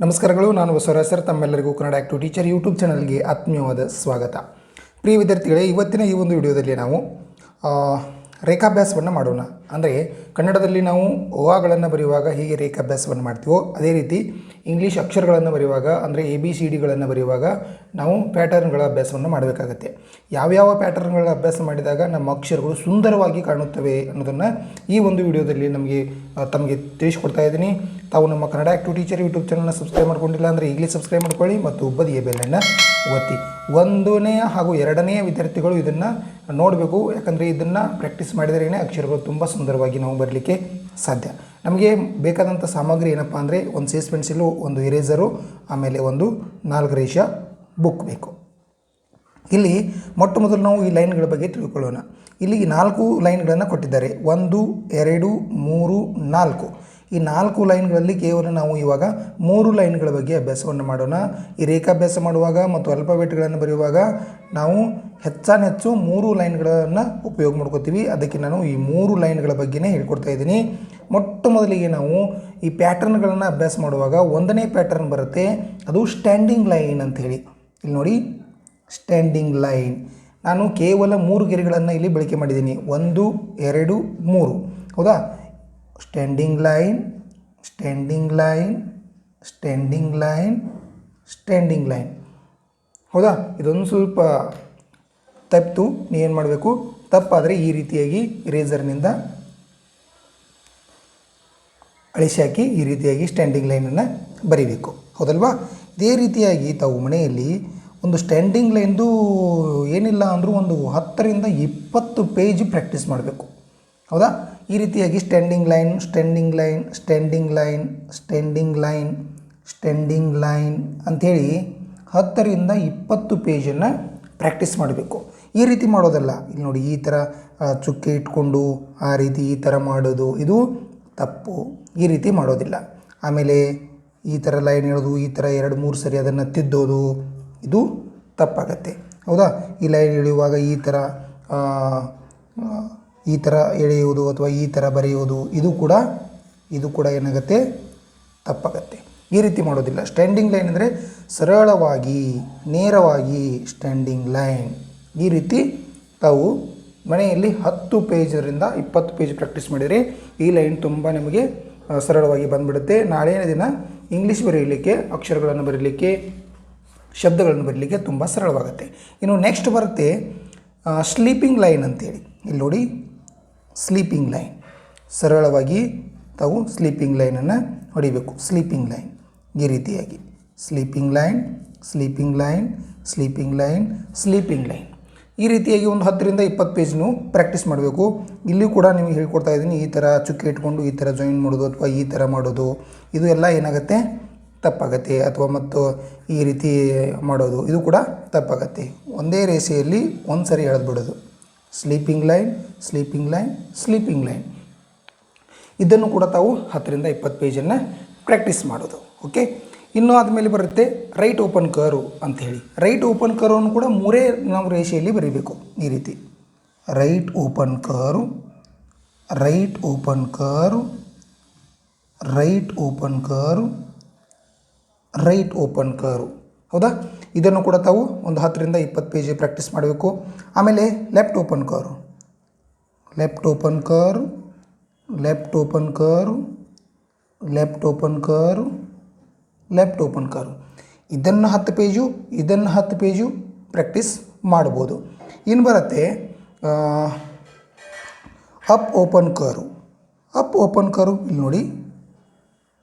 ನಮಸ್ಕಾರಗಳು. ನಾನು ಬಸವರಾಜ್ ಸರ್. ತಮ್ಮೆಲ್ಲರಿಗೂ ಕನ್ನಡ ಆಕ್ಟಿವ್ ಟೀಚರ್ ಯೂಟ್ಯೂಬ್ ಚಾನಲ್ಗೆ ಆತ್ಮೀಯವಾದ ಸ್ವಾಗತ. ಪ್ರಿಯ ವಿದ್ಯಾರ್ಥಿಗಳೇ, ಇವತ್ತಿನ ಈ ಒಂದು ವಿಡಿಯೋದಲ್ಲಿ ನಾವು ರೇಖಾಭ್ಯಾಸವನ್ನು ಮಾಡೋಣ. ಅಂದರೆ ಕನ್ನಡದಲ್ಲಿ ನಾವು ಗಳನ್ನು ಬರೆಯುವಾಗ ಹೇಗೆ ರೇಖಾಭ್ಯಾಸವನ್ನು ಮಾಡ್ತೀವೋ ಅದೇ ರೀತಿ ಇಂಗ್ಲೀಷ್ ಅಕ್ಷರಗಳನ್ನು ಬರೆಯುವಾಗ ಅಂದರೆ ABCDಗಳನ್ನು ಬರೆಯುವಾಗ ನಾವು ಪ್ಯಾಟರ್ನ್ಗಳ ಅಭ್ಯಾಸವನ್ನು ಮಾಡಬೇಕಾಗತ್ತೆ. ಯಾವ್ಯಾವ ಪ್ಯಾಟರ್ನ್ಗಳ ಅಭ್ಯಾಸ ಮಾಡಿದಾಗ ನಮ್ಮ ಅಕ್ಷರಗಳು ಸುಂದರವಾಗಿ ಕಾಣುತ್ತವೆ ಅನ್ನೋದನ್ನು ಈ ಒಂದು ವಿಡಿಯೋದಲ್ಲಿ ತಮಗೆ ತಿಳಿಸ್ಕೊಡ್ತಾ ಇದ್ದೀನಿ. ತಾವು ನಮ್ಮ ಕನ್ನಡ ಆಕ್ಟಿವ್ ಟೀಚರ್ ಯೂಟ್ಯೂಬ್ ಚಾನಲ್ನ ಸಬ್ಸ್ಕ್ರೈಬ್ ಮಾಡ್ಕೊಂಡಿಲ್ಲ ಅಂದರೆ ಈಗಲೇ ಸಬ್ಸ್ಕ್ರೈಬ್ ಮಾಡ್ಕೊಳ್ಳಿ ಮತ್ತು ಬದಿಯ ಬೆಲ್ಲನ್ನು ಒತ್ತಿ. 1ನೇ ಹಾಗೂ 2ನೇ ವಿದ್ಯಾರ್ಥಿಗಳು ಇದನ್ನು ನೋಡಬೇಕು. ಯಾಕಂದರೆ ಇದನ್ನು ಪ್ರಾಕ್ಟೀಸ್ ಮಾಡಿದ್ರೇ ಅಕ್ಷರಗಳು ತುಂಬ ಸುಂದರವಾಗಿ ನಾವು ಬರಲಿಕ್ಕೆ ಸಾಧ್ಯ. ನಮಗೆ ಬೇಕಾದಂಥ ಸಾಮಗ್ರಿ ಏನಪ್ಪ ಅಂದರೆ ಒಂದು ಸೀಸ್ ಪೆನ್ಸಿಲು, ಒಂದು ಇರೇಸರು, ಆಮೇಲೆ ಒಂದು 4 ರೇಷ ಬುಕ್ ಬೇಕು. ಇಲ್ಲಿ ಮೊಟ್ಟ ಮೊದಲು ನಾವು ಈ ಲೈನ್ಗಳ ಬಗ್ಗೆ ತಿಳ್ಕೊಳ್ಳೋಣ. ಇಲ್ಲಿ 4 ಲೈನ್ಗಳನ್ನು ಕೊಟ್ಟಿದ್ದಾರೆ. 1, 2, 3, 4. ಈ 4 ಲೈನ್ಗಳಲ್ಲಿ ಕೇವಲ ನಾವು ಇವಾಗ 3 ಲೈನ್ಗಳ ಬಗ್ಗೆ ಅಭ್ಯಾಸವನ್ನು ಮಾಡೋಣ. ಈ ರೇಖಾಭ್ಯಾಸ ಮಾಡುವಾಗ ಮತ್ತು ಅಲ್ಫಾಬೆಟ್ಗಳನ್ನು ಬರೆಯುವಾಗ ನಾವು ಹೆಚ್ಚಾನೆಚ್ಚು 3 ಲೈನ್ಗಳನ್ನು ಉಪಯೋಗ ಮಾಡ್ಕೋತೀವಿ. ಅದಕ್ಕೆ ನಾನು ಈ 3 ಲೈನ್ಗಳ ಬಗ್ಗೆನೇ ಹೇಳ್ಕೊಡ್ತಾ ಇದ್ದೀನಿ. ಮೊಟ್ಟ ಮೊದಲಿಗೆ ನಾವು ಈ ಪ್ಯಾಟರ್ನ್ಗಳನ್ನು ಅಭ್ಯಾಸ ಮಾಡುವಾಗ 1ನೇ ಪ್ಯಾಟರ್ನ್ ಬರುತ್ತೆ, ಅದು ಸ್ಟ್ಯಾಂಡಿಂಗ್ ಲೈನ್ ಅಂಥೇಳಿ. ಇಲ್ಲಿ ನೋಡಿ, ಸ್ಟ್ಯಾಂಡಿಂಗ್ ಲೈನ್. ನಾನು ಕೇವಲ 3 ಗೆರೆಗಳನ್ನು ಇಲ್ಲಿ ಬಳಕೆ ಮಾಡಿದ್ದೀನಿ. 1, 2, 3. ಹೌದಾ? Standing line, standing line, standing line, standing line. ಹೌದಾ? ಇದೊಂದು ಸ್ವಲ್ಪ ತಪ್ಪು. ನೀವೇನು ಮಾಡಬೇಕು, ತಪ್ಪಾದರೆ ಈ ರೀತಿಯಾಗಿ ಇರೇಸರ್ನಿಂದ ಅಳಿಸಿ ಹಾಕಿ ಈ ರೀತಿಯಾಗಿ ಸ್ಟ್ಯಾಂಡಿಂಗ್ ಲೈನನ್ನು ಬರೀಬೇಕು. ಹೌದಲ್ವಾ? ಇದೇ ರೀತಿಯಾಗಿ ತಾವು ಮನೆಯಲ್ಲಿ ಒಂದು ಸ್ಟ್ಯಾಂಡಿಂಗ್ ಲೈನ್ದು ಏನಿಲ್ಲ ಅಂದರೂ ಒಂದು 10ರಿಂದ 20 ಪೇಜ್ ಪ್ರಾಕ್ಟೀಸ್ ಮಾಡಬೇಕು. ಹೌದಾ? ಈ ರೀತಿಯಾಗಿ standing line, standing line, standing line, standing line, standing line ಅಂಥೇಳಿ 10ರಿಂದ 20 ಪೇಜನ್ನು ಪ್ರಾಕ್ಟೀಸ್ ಮಾಡಬೇಕು. ಈ ರೀತಿ ಮಾಡೋದಲ್ಲ. ಇಲ್ಲಿ ನೋಡಿ, ಈ ಥರ ಚುಕ್ಕೆ ಇಟ್ಕೊಂಡು ಆ ರೀತಿ ಈ ಥರ ಮಾಡೋದು ಇದು ತಪ್ಪು. ಈ ರೀತಿ ಮಾಡೋದಿಲ್ಲ. ಆಮೇಲೆ ಈ ಥರ ಲೈನ್ ಹೇಳೋದು, ಈ ಥರ 2-3 ಸರಿ ಅದನ್ನು ತಿದ್ದೋದು, ಇದು ತಪ್ಪಾಗತ್ತೆ. ಹೌದಾ? ಈ ಲೈನ್ ಎಳೆಯುವಾಗ ಈ ಥರ ಎಳೆಯುವುದು ಅಥವಾ ಈ ಥರ ಬರೆಯುವುದು ಇದು ಕೂಡ ಏನಾಗುತ್ತೆ, ತಪ್ಪಾಗತ್ತೆ. ಈ ರೀತಿ ಮಾಡೋದಿಲ್ಲ. ಸ್ಟ್ಯಾಂಡಿಂಗ್ ಲೈನ್ ಅಂದರೆ ಸರಳವಾಗಿ ನೇರವಾಗಿ ಸ್ಟ್ಯಾಂಡಿಂಗ್ ಲೈನ್. ಈ ರೀತಿ ತಾವು ಮನೆಯಲ್ಲಿ 10 ಪೇಜರಿಂದ 20 ಪೇಜ್ ಪ್ರಾಕ್ಟೀಸ್ ಮಾಡಿದರೆ ಈ ಲೈನ್ ತುಂಬ ನಿಮಗೆ ಸರಳವಾಗಿ ಬಂದುಬಿಡುತ್ತೆ. ನಾಳೆಯ ದಿನ ಇಂಗ್ಲೀಷ್ ಬರೆಯಲಿಕ್ಕೆ, ಅಕ್ಷರಗಳನ್ನು ಬರೀಲಿಕ್ಕೆ, ಶಬ್ದಗಳನ್ನು ಬರೀಲಿಕ್ಕೆ ತುಂಬ ಸರಳವಾಗುತ್ತೆ. ಇನ್ನು ನೆಕ್ಸ್ಟ್ ಬರುತ್ತೆ ಸ್ಲೀಪಿಂಗ್ ಲೈನ್ ಅಂತೇಳಿ. ಇಲ್ಲಿ ನೋಡಿ, ಸ್ಲೀಪಿಂಗ್ ಲೈನ್. ಸರಳವಾಗಿ ತಾವು ಸ್ಲೀಪಿಂಗ್ ಲೈನನ್ನು ಹೊಡಿಬೇಕು. ಸ್ಲೀಪಿಂಗ್ ಲೈನ್ ಈ ರೀತಿಯಾಗಿ sleeping line, sleeping line, sleeping line, sleeping line. ಈ ರೀತಿಯಾಗಿ ಒಂದು 10ರಿಂದ 20 ಪೇಜ್ನು ಪ್ರಾಕ್ಟೀಸ್ ಮಾಡಬೇಕು. ಇಲ್ಲಿ ಕೂಡ ನಿಮಗೆ ಹೇಳ್ಕೊಡ್ತಾ ಇದ್ದೀನಿ. ಈ ಥರ ಚುಕ್ಕೆ ಇಟ್ಕೊಂಡು ಈ ಥರ ಜಾಯಿನ್ ಮಾಡೋದು ಅಥವಾ ಈ ಥರ ಮಾಡೋದು ಇದು ಎಲ್ಲ ಏನಾಗುತ್ತೆ, ತಪ್ಪಾಗತ್ತೆ. ಅಥವಾ ಮತ್ತು ಈ ರೀತಿ ಮಾಡೋದು ಇದು ಕೂಡ ತಪ್ಪಾಗತ್ತೆ. ಒಂದೇ ರೇಷೆಯಲ್ಲಿ ಒಂದು ಸರಿ ಎಳೆದ್ಬಿಡೋದು. Sleeping line, sleeping line, sleeping line. ಇದನ್ನು ಕೂಡ ತಾವು 10ರಿಂದ 20 ಪೇಜನ್ನು ಪ್ರಾಕ್ಟೀಸ್ ಮಾಡೋದು. ಓಕೆ. ಇನ್ನೂ ಆದಮೇಲೆ ಬರುತ್ತೆ ರೈಟ್ ಓಪನ್ ಕರ್ವ್ ಅಂಥೇಳಿ. ರೈಟ್ ಓಪನ್ ಕರ್ವನ್ನು ಕೂಡ 3 ನಾವು ರೇಷೆಯಲ್ಲಿ ಬರೀಬೇಕು. ಈ ರೀತಿ right open curve, right open curve, right open curve, right open curve. ಹೌದಾ? ಇದನ್ನು ಕೂಡ ತಾವು ಒಂದು 10ರಿಂದ 20 ಪೇಜ್ ಪ್ರಾಕ್ಟೀಸ್ ಮಾಡಬೇಕು. ಆಮೇಲೆ left open curve, left open curve, left open curve, left open curve, left open curve. ಇದನ್ನು 10 ಪೇಜು, ಇದನ್ನು 10 ಪೇಜು ಪ್ರಾಕ್ಟೀಸ್ ಮಾಡ್ಬೋದು. ಇನ್ನು ಬರುತ್ತೆ up open curve. Up open curve ಇಲ್ಲಿ ನೋಡಿ,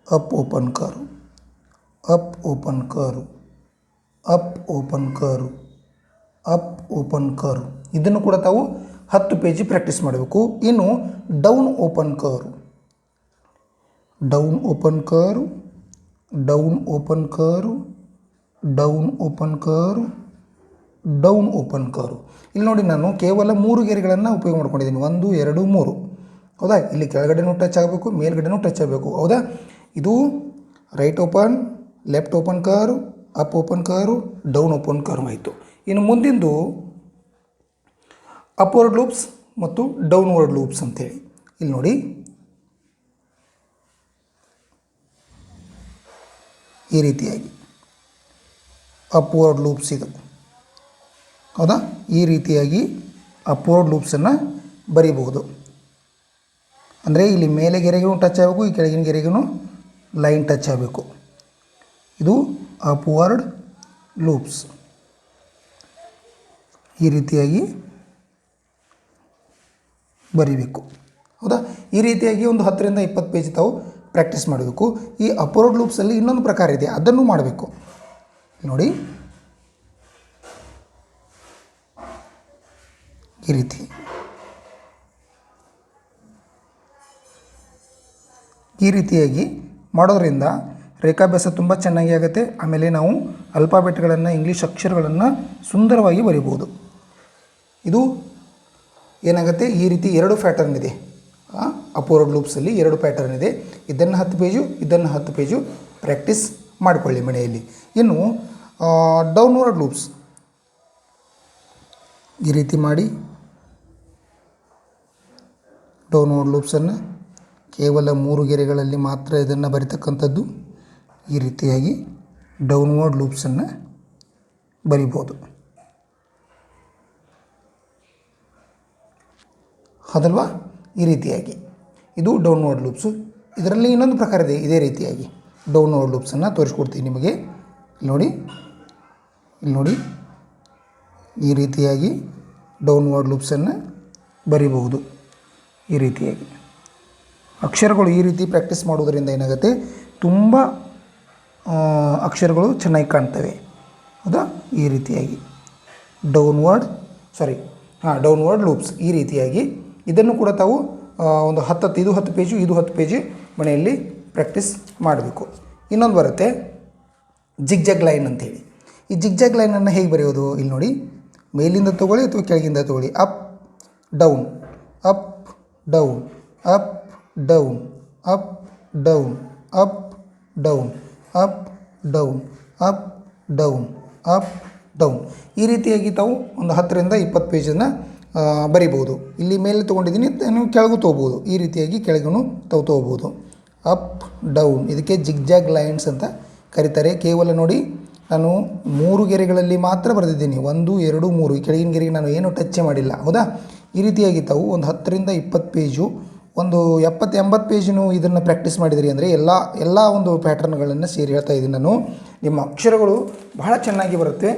up open curve, up open curve, up open curve, up open curve. ಇದನ್ನು ಕೂಡ ತಾವು 10 ಪೇಜ್ ಪ್ರಾಕ್ಟೀಸ್ ಮಾಡಬೇಕು. ಇನ್ನು down open curve, down open curve, down open curve, down open curve, down open curve. ಇಲ್ಲಿ ನೋಡಿ, ನಾನು ಕೇವಲ 3 ಗೆರೆಗಳನ್ನು ಉಪಯೋಗ ಮಾಡ್ಕೊಂಡಿದ್ದೀನಿ. 1, 2, 3. ಹೌದಾ? ಇಲ್ಲಿ ಕೆಳಗಡೆನೂ ಟಚ್ ಆಗಬೇಕು, ಮೇಲ್ಗಡೆನೂ ಟಚ್ ಆಗಬೇಕು. ಹೌದಾ? ಇದು right open, left open curve, up open curve, down open curve ಆಯಿತು. ಇನ್ನು ಮುಂದಿಂದು ಅಪ್ವರ್ಡ್ ಲೂಪ್ಸ್ ಮತ್ತು ಡೌನ್ವರ್ಡ್ ಲೂಪ್ಸ್ ಅಂತೇಳಿ. ಇಲ್ಲಿ ನೋಡಿ, ಈ ರೀತಿಯಾಗಿ ಅಪ್ವರ್ಡ್ ಲೂಪ್ಸ್ ಇದು, ಹೌದಾ? ಈ ರೀತಿಯಾಗಿ ಅಪ್ವರ್ಡ್ ಲೂಪ್ಸನ್ನು ಬರಿಬಹುದು. ಅಂದರೆ ಇಲ್ಲಿ ಮೇಲೆ ಗೆರೆಗೂ ಟಚ್ ಆಗಬೇಕು, ಈ ಕೆಳಗಿನ ಗೆರೆಗೂ ಲೈನ್ ಟಚ್ ಆಗಬೇಕು. ಇದು ಅಪ್ವರ್ಡ್ ಲೂಪ್ಸ್. ಈ ರೀತಿಯಾಗಿ ಬರಿಬೇಕು, ಹೌದಾ? ಈ ರೀತಿಯಾಗಿ ಒಂದು 10ರಿಂದ 20 ಪೇಜ್ ತಾವು ಪ್ರಾಕ್ಟೀಸ್ ಮಾಡಬೇಕು. ಈ ಅಪ್ವರ್ಡ್ ಲೂಪ್ಸಲ್ಲಿ ಇನ್ನೊಂದು ಪ್ರಕಾರ ಇದೆ, ಅದನ್ನು ಮಾಡಬೇಕು. ನೋಡಿ, ಈ ರೀತಿ ಈ ರೀತಿಯಾಗಿ ಮಾಡೋದ್ರಿಂದ ರೇಖಾಭ್ಯಾಸ ತುಂಬ ಚೆನ್ನಾಗಿ ಆಗುತ್ತೆ. ಆಮೇಲೆ ನಾವು ಅಲ್ಫಾಬೆಟ್ಗಳನ್ನು, ಇಂಗ್ಲೀಷ್ ಅಕ್ಷರಗಳನ್ನು ಸುಂದರವಾಗಿ ಬರಿಬೋದು. ಇದು ಏನಾಗುತ್ತೆ, ಈ ರೀತಿ 2 ಪ್ಯಾಟರ್ನ್ ಇದೆ. ಅಪ್ವರ್ಡ್ ಲೂಪ್ಸಲ್ಲಿ 2 ಪ್ಯಾಟರ್ನ್ ಇದೆ. ಇದನ್ನು 10 ಪೇಜು, ಇದನ್ನು 10 ಪೇಜು ಪ್ರಾಕ್ಟೀಸ್ ಮಾಡಿಕೊಳ್ಳಿ ಮನೆಯಲ್ಲಿ. ಇನ್ನು ಡೌನ್ವರ್ಡ್ ಲೂಪ್ಸ್ ಈ ರೀತಿ ಮಾಡಿ. ಡೌನ್ವರ್ಡ್ ಲೂಪ್ಸನ್ನು ಕೇವಲ 3 ಗೆರೆಗಳಲ್ಲಿ ಮಾತ್ರ ಇದನ್ನು ಬರಿತಕ್ಕಂಥದ್ದು. ಈ ರೀತಿಯಾಗಿ ಡೌನ್ವರ್ಡ್ ಲೂಪ್ಸನ್ನು ಬರಿಬೋದು, ಹೌದಲ್ವಾ? ಈ ರೀತಿಯಾಗಿ ಇದು ಡೌನ್ವರ್ಡ್ ಲೂಪ್ಸು. ಇದರಲ್ಲಿ ಇನ್ನೊಂದು ಪ್ರಕಾರ ಇದೆ, ಇದೇ ರೀತಿಯಾಗಿ ಡೌನ್ವರ್ಡ್ ಲೂಪ್ಸನ್ನು ತೋರಿಸ್ಕೊಡ್ತೀನಿ ನಿಮಗೆ. ಇಲ್ಲಿ ನೋಡಿ, ಈ ರೀತಿಯಾಗಿ ಡೌನ್ವರ್ಡ್ ಲೂಪ್ಸನ್ನು ಬರಿಬಹುದು. ಈ ರೀತಿಯಾಗಿ ಅಕ್ಷರಗಳು ಈ ರೀತಿ ಪ್ರಾಕ್ಟೀಸ್ ಮಾಡೋದರಿಂದ ಏನಾಗುತ್ತೆ, ತುಂಬ ಅಕ್ಷರಗಳು ಚೆನ್ನಾಗಿ ಕಾಣ್ತವೆ, ಹೌದಾ? ಈ ರೀತಿಯಾಗಿ ಡೌನ್ವರ್ಡ್ ಲೂಪ್ಸ್. ಈ ರೀತಿಯಾಗಿ ಇದನ್ನು ಕೂಡ ತಾವು ಒಂದು 10 ಪೇಜು, ಇದು 10 ಪೇಜು ಮನೆಯಲ್ಲಿ ಪ್ರಾಕ್ಟೀಸ್ ಮಾಡಬೇಕು. ಇನ್ನೊಂದು ಬರುತ್ತೆ ಜಿಗ್ಜಾಗ್ ಲೈನ್ ಅಂತೇಳಿ. ಈ ಜಿಗ್ಜಾಗ್ ಲೈನನ್ನು ಹೇಗೆ ಬರೆಯೋದು? ಇಲ್ಲಿ ನೋಡಿ, ಮೇಲಿಂದ ತೊಗೊಳ್ಳಿ ಅಥವಾ ಕೆಳಗಿಂದ ತೊಗೊಳ್ಳಿ. Up down, up down, up down, up down, up down, up down, up down, up down. ಈ ರೀತಿಯಾಗಿ ತಾವು ಒಂದು 10ರಿಂದ 20 ಪೇಜನ್ನು ಬರಿಬೋದು. ಇಲ್ಲಿ ಮೇಲೆ ತೊಗೊಂಡಿದ್ದೀನಿ, ನೀವು ಕೆಳಗೂ ತೊಗೋಬೋದು. ಈ ರೀತಿಯಾಗಿ ಕೆಳಗೂ ತಾವು ತೊಗೋಬೋದು. ಅಪ್ ಡೌನ್, ಇದಕ್ಕೆ ಜಿಗ್ಜಾಗ್ ಲೈನ್ಸ್ ಅಂತ ಕರೀತಾರೆ. ಕೇವಲ ನೋಡಿ, ನಾನು 3 ಗೆರೆಗಳಲ್ಲಿ ಮಾತ್ರ ಬರೆದಿದ್ದೀನಿ. 1, 2, 3. ಈ ಕೆಳಗಿನ ಗೆರೆಗೆ ನಾನು ಏನೂ ಟಚ್ಚೇ ಮಾಡಿಲ್ಲ, ಹೌದಾ? ಈ ರೀತಿಯಾಗಿ ತಾವು ಒಂದು 10ರಿಂದ 20 ಪೇಜು, ಒಂದು 70-80 ಪೇಜನ್ನು ಇದನ್ನು ಪ್ರಾಕ್ಟೀಸ್ ಮಾಡಿದಿರಿ ಅಂದರೆ ಎಲ್ಲ ಒಂದು ಪ್ಯಾಟರ್ನ್ಗಳನ್ನು ಸೇರಿ ಹೇಳ್ತಾ ಇದ್ದೀನಿ ನಾನು. ನಿಮ್ಮ ಅಕ್ಷರಗಳು ಬಹಳ ಚೆನ್ನಾಗಿ ಬರುತ್ತೆ.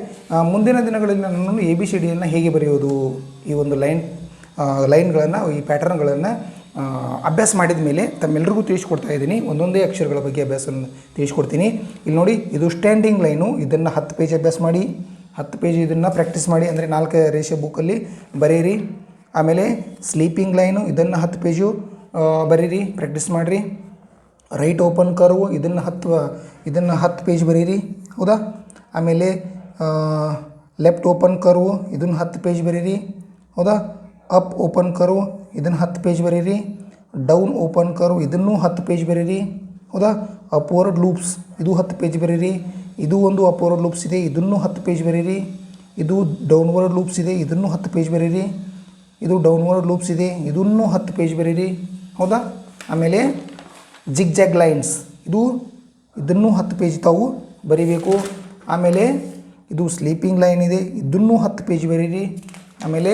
ಮುಂದಿನ ದಿನಗಳಲ್ಲಿ ನಾನು ABCDಯನ್ನು ಹೇಗೆ ಬರೆಯೋದು, ಈ ಒಂದು ಲೈನ್ಗಳನ್ನು, ಈ ಪ್ಯಾಟರ್ನ್ಗಳನ್ನು ಅಭ್ಯಾಸ ಮಾಡಿದ ಮೇಲೆ ತಮ್ಮೆಲ್ಲರಿಗೂ ತಿಳಿಸ್ಕೊಡ್ತಾ ಇದ್ದೀನಿ. ಒಂದೊಂದೇ ಅಕ್ಷರಗಳ ಬಗ್ಗೆ ಅಭ್ಯಾಸವನ್ನು ತಿಳಿಸ್ಕೊಡ್ತೀನಿ. ಇಲ್ಲಿ ನೋಡಿ, ಇದು ಸ್ಟ್ಯಾಂಡಿಂಗ್ ಲೈನು. ಇದನ್ನು 10 ಪೇಜ್ ಅಭ್ಯಾಸ ಮಾಡಿ, 10 ಪೇಜ್ ಇದನ್ನು ಪ್ರಾಕ್ಟೀಸ್ ಮಾಡಿ, ಅಂದರೆ 4 ರೇಷೆ ಬುಕ್ಕಲ್ಲಿ ಬರೀರಿ. ಆಮೇಲೆ ಸ್ಲೀಪಿಂಗ್ ಲೈನು, ಇದನ್ನು 10 ಪೇಜು ಬರೀರಿ, ಪ್ರಾಕ್ಟೀಸ್ ಮಾಡಿರಿ. ರೈಟ್ ಓಪನ್ ಕರ್ವ್, ಇದನ್ನು 10 ಪೇಜ್ ಬರೀರಿ, ಹೌದಾ? ಆಮೇಲೆ ಲೆಫ್ಟ್ ಓಪನ್ ಕರ್ವ್, ಇದನ್ನು 10 ಪೇಜ್ ಬರೀರಿ, ಹೌದಾ? ಅಪ್ ಓಪನ್ ಕರ್ವ್, ಇದನ್ನು 10 ಪೇಜ್ ಬರೀರಿ. ಡೌನ್ ಓಪನ್ ಕರ್ವ್, ಇದನ್ನು 10 ಪೇಜ್ ಬರೀರಿ, ಹೌದಾ? ಅಪ್ವರ್ಡ್ ಲೂಪ್ಸ್, ಇದು 10 ಪೇಜ್ ಬರೀರಿ. ಇದು ಒಂದು ಅಪ್ವರ್ಡ್ ಲೂಪ್ಸ್ ಇದೆ, ಇದನ್ನು 10 ಪೇಜ್ ಬರೀರಿ. ಇದು ಡೌನ್ವರ್ಡ್ ಲೂಪ್ಸ್ ಇದೆ, ಇದನ್ನು 10 ಪೇಜ್ ಬರೀರಿ. ಇದು ಡೌನ್ವರ್ಡ್ ಲೂಪ್ಸ್ ಇದೆ, ಇದನ್ನು 10 ಪೇಜ್ ಬರೀರಿ, ಹೌದಾ? ಆಮೇಲೆ ಜಿಗ್ಜಾಗ್ ಲೈನ್ಸ್, ಇದನ್ನು 10 ಪೇಜ್ ತಾವು ಬರೀಬೇಕು. ಆಮೇಲೆ ಇದು ಸ್ಲೀಪಿಂಗ್ ಲೈನ್ ಇದೆ, ಇದನ್ನು 10 ಪೇಜ್ ಬರೀರಿ. ಆಮೇಲೆ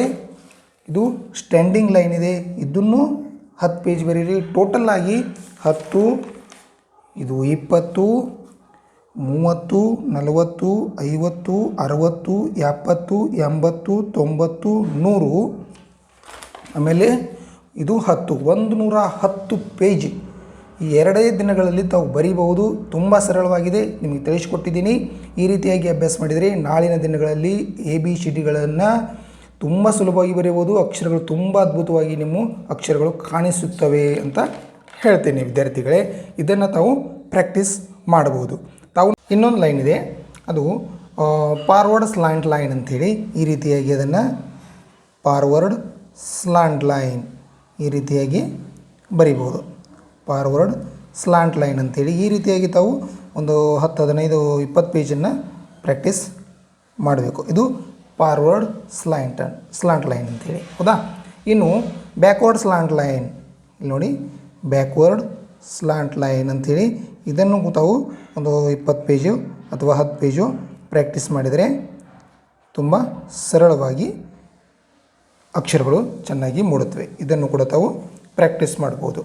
ಇದು ಸ್ಟ್ಯಾಂಡಿಂಗ್ ಲೈನ್ ಇದೆ, ಇದನ್ನು 10 ಪೇಜ್ ಬರೀರಿ. ಟೋಟಲ್ ಆಗಿ 10, ಇದು 20, 30, 40, 50, 60, 70, 80, 90, 100. ಆಮೇಲೆ ಇದು 10, 110 ಪೇಜ್ ಈ 2 ದಿನಗಳಲ್ಲಿ ತಾವು ಬರೀಬಹುದು. ತುಂಬ ಸರಳವಾಗಿದೆ, ನಿಮಗೆ ತಿಳಿಸ್ಕೊಟ್ಟಿದ್ದೀನಿ. ಈ ರೀತಿಯಾಗಿ ಅಭ್ಯಾಸ ಮಾಡಿದರೆ ನಾಳಿನ ದಿನಗಳಲ್ಲಿ ABCDಗಳನ್ನು ತುಂಬ ಸುಲಭವಾಗಿ ಬರೆಯಬಹುದು. ಅಕ್ಷರಗಳು ತುಂಬ ಅದ್ಭುತವಾಗಿ ನಿಮ್ಮ ಅಕ್ಷರಗಳು ಕಾಣಿಸುತ್ತವೆ ಅಂತ ಹೇಳ್ತೇನೆ ವಿದ್ಯಾರ್ಥಿಗಳೇ. ಇದನ್ನು ತಾವು ಪ್ರಾಕ್ಟೀಸ್ ಮಾಡಬಹುದು. ತಾವು ಇನ್ನೊಂದು ಲೈನ್ ಇದೆ, ಅದು ಫಾರ್ವರ್ಡ್ ಸ್ಲಾಂಟ್ ಲೈನ್ ಅಂಥೇಳಿ. ಈ ರೀತಿಯಾಗಿ ಅದನ್ನು ಫಾರ್ವರ್ಡ್ ಸ್ಲಾಂಟ್ ಲೈನ್ ಈ ರೀತಿಯಾಗಿ ಬರಿಬೋದು. ಫಾರ್ವರ್ಡ್ ಸ್ಲಾಂಟ್ ಲೈನ್ ಅಂತೇಳಿ ಈ ರೀತಿಯಾಗಿ ತಾವು ಒಂದು 10, 15, 20 ಪೇಜನ್ನು ಪ್ರಾಕ್ಟೀಸ್ ಮಾಡಬೇಕು. ಇದು ಫಾರ್ವರ್ಡ್ ಸ್ಲಾಂಟ್ ಲೈನ್ ಅಂತೇಳಿ, ಹೌದಾ? ಇನ್ನು ಬ್ಯಾಕ್ವರ್ಡ್ ಸ್ಲಾಂಟ್ ಲೈನ್, ಇಲ್ಲಿ ನೋಡಿ, ಬ್ಯಾಕ್ವರ್ಡ್ ಸ್ಲಾಂಟ್ ಲೈನ್ ಅಂಥೇಳಿ ಇದನ್ನು ತಾವು ಒಂದು 20 ಪೇಜು ಅಥವಾ 10 ಪೇಜು ಪ್ರಾಕ್ಟೀಸ್ ಮಾಡಿದರೆ ತುಂಬ ಸರಳವಾಗಿ ಅಕ್ಷರಗಳು ಚೆನ್ನಾಗಿ ಮೂಡುತ್ತವೆ. ಇದನ್ನು ಕೂಡ ತಾವು ಪ್ರಾಕ್ಟೀಸ್ ಮಾಡ್ಬೋದು.